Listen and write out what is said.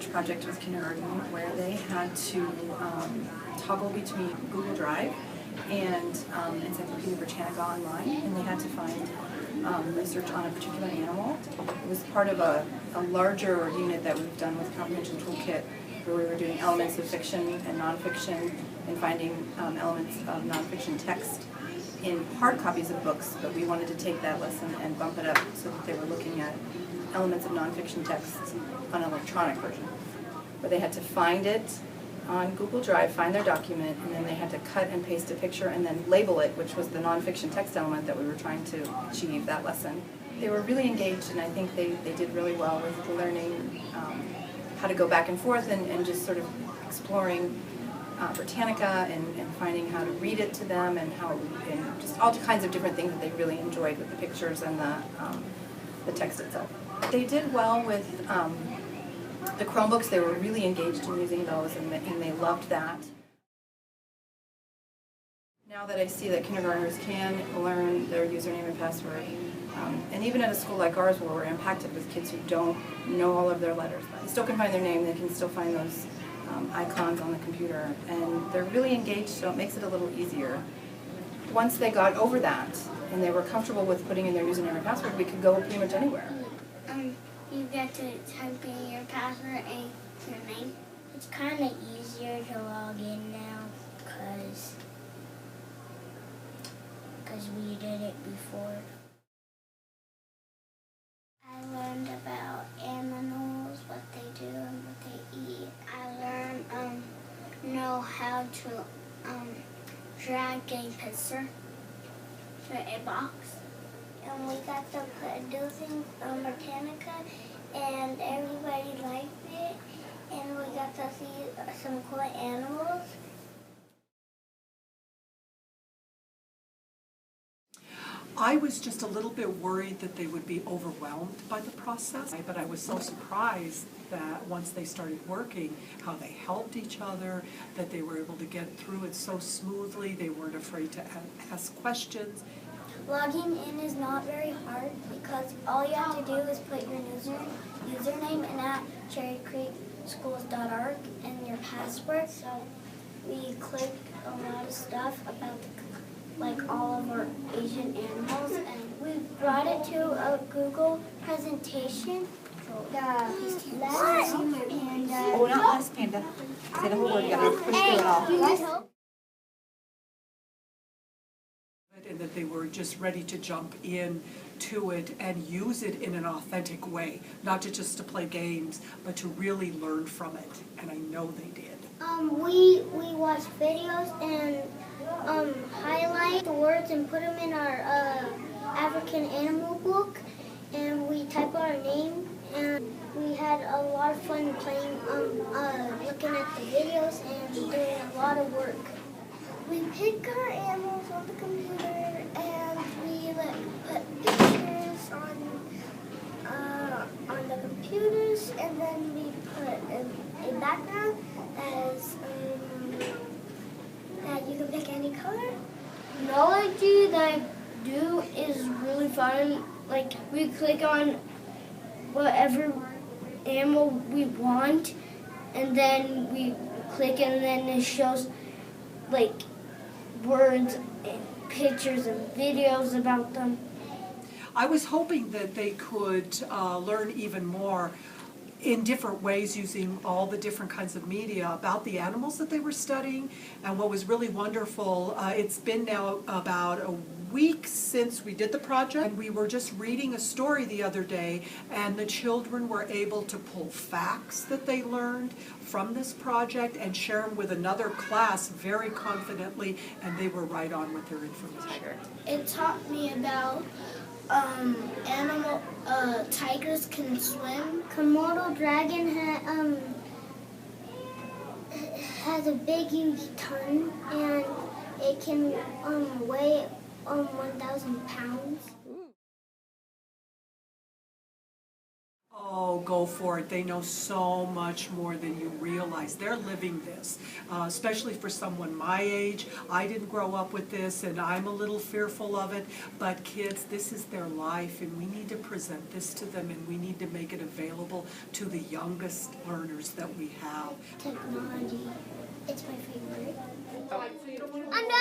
research project with kindergarten where they had to toggle between Google Drive and Encyclopedia Britannica online, and they had to find research on a particular animal. It was part of a larger unit that we've done with Comprehension Toolkit, where we were doing elements of fiction and nonfiction and finding elements of nonfiction text in hard copies of books, but we wanted to take that lesson and bump it up so that they were looking at elements of nonfiction text on an electronic version, where they had to find it on Google Drive, find their document, and then they had to cut and paste a picture and then label it, which was the nonfiction text element that we were trying to achieve that lesson. They were really engaged, and I think they did really well with learning how to go back and forth and just sort of exploring Britannica and finding how to read it to them and just all kinds of different things that they really enjoyed with the pictures and the text itself. They did well with the Chromebooks. They were really engaged in using those, and they loved that. Now that I see that kindergartners can learn their username and password, and even at a school like ours where we're impacted with kids who don't know all of their letters, they still can find their name, they can still find those icons on the computer, and they're really engaged, so it makes it a little easier. Once they got over that and they were comfortable with putting in their username and password, we could go pretty much anywhere. You get to type in your password and your name. It's kind of easier to log in now because we did it before. I learned about animals, what they do and what they eat. I learned know how to drag a picture to a box. And we got to do things on Britannica, and everybody liked it, and we got to see some cool animals. I was just a little bit worried that they would be overwhelmed by the process, but I was so surprised that once they started working, how they helped each other, that they were able to get through it so smoothly, they weren't afraid to ask questions. Logging in is not very hard because all you have to do is put your username in at cherrycreekschools.org and your password. So we clicked a lot of stuff about all of our Asian animals, and we brought it to a Google presentation. Oh, not less panda. Say the whole word, you gotta push through it all. And that they were just ready to jump in to it and use it in an authentic way, not just to play games, but to really learn from it, and I know they did. We watched videos and highlight the words and put them in our African animal book, and we type our name, and we had a lot of fun playing, looking at the videos and doing a lot of work. We pick our animals on the computer, and we put pictures on the computers, and then we put a background that you can pick any color. Knowledge that I do is really fun. Like, we click on whatever animal we want, and then we click, and then it shows words and pictures and videos about them. I was hoping that they could learn even more in different ways using all the different kinds of media about the animals that they were studying. And what was really wonderful, it's been now about a week since we did the project, and we were just reading a story the other day, and the children were able to pull facts that they learned from this project and share them with another class very confidently, and they were right on with their information. It taught me about tigers can swim. Komodo dragon has a big, huge tongue, and it can weigh 1,000 pounds. Oh, go for it. They know so much more than you realize. They're living this, especially for someone my age. I didn't grow up with this, and I'm a little fearful of it, but kids, this is their life, and we need to present this to them, and we need to make it available to the youngest learners that we have. Technology. It's my favorite. I'm done.